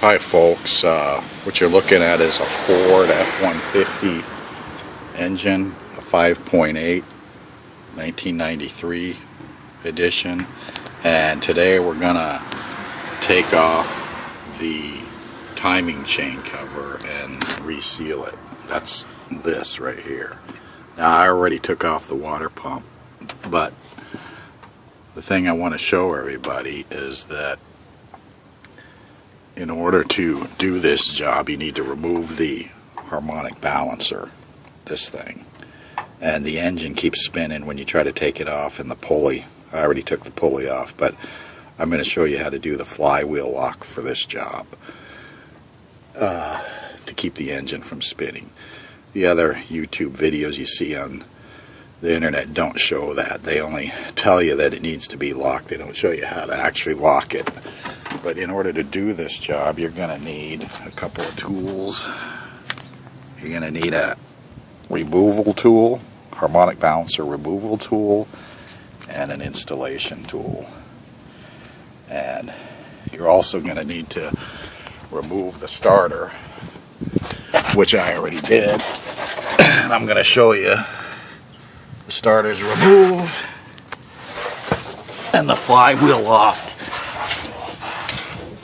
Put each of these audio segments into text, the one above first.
Hi folks, what you're looking at is a Ford F150 engine, a 5.8 1993 edition, and today we're gonna take off the timing chain cover and reseal it. That's this right here. Now I already took off the water pump, but the thing I want to show everybody is that in order to do this job, you need to remove the harmonic balancer, this thing. And the engine keeps spinning when you try to take it off, and the pulley, I already took the pulley off, but I'm going to show you how to do the flywheel lock for this job to keep the engine from spinning. The other YouTube videos you see on the internet don't show that. They only tell you that it needs to be locked. They don't show you how to actually lock it. But in order to do this job, you're going to need a couple of tools. You're going to need a removal tool, harmonic balancer removal tool, and an installation tool. And you're also going to need to remove the starter, which I already did. And I'm going to show you. The starter's removed and the flywheel lock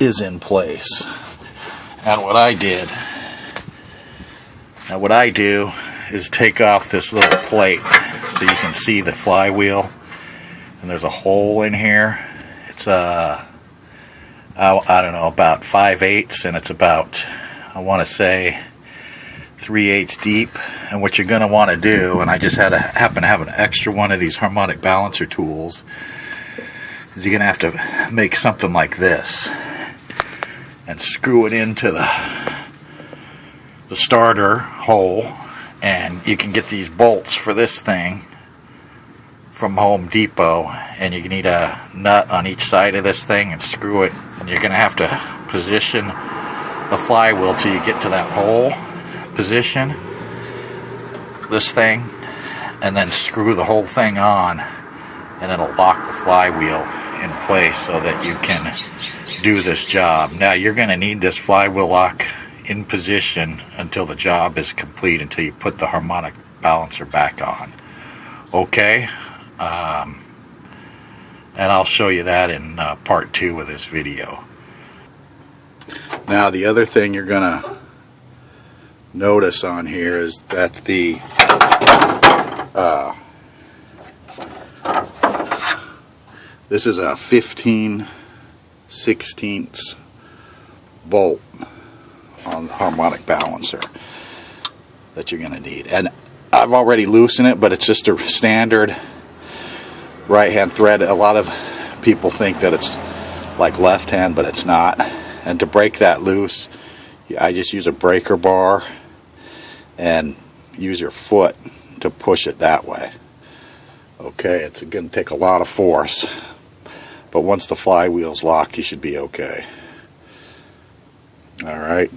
is in place. And what I do is take off this little plate so you can see the flywheel, and there's a hole in here. It's I don't know, about 5/8, and it's about, I want to say, 3/8 deep. And what you're going to want to do, and I just happen to have an extra one of these harmonic balancer tools, is you're going to have to make something like this and screw it into the starter hole. And you can get these bolts for this thing from Home Depot, and you need a nut on each side of this thing and screw it, and you're going to have to position the flywheel till you get to that hole position, this thing, and then screw the whole thing on, and it'll lock the flywheel in place so that you can do this job. Now you're going to need this flywheel lock in position until the job is complete, until you put the harmonic balancer back on. Okay? And I'll show you that in part 2 of this video. Now the other thing you're going to notice on here is that the this is a 15/16 bolt on the harmonic balancer that you're going to need. And I've already loosened it, but it's just a standard right hand thread. A lot of people think that it's like left hand, but it's not. And to break that loose, I just use a breaker bar and use your foot to push it that way. Okay, it's going to take a lot of force, but once the flywheel's locked, you should be okay. Alright.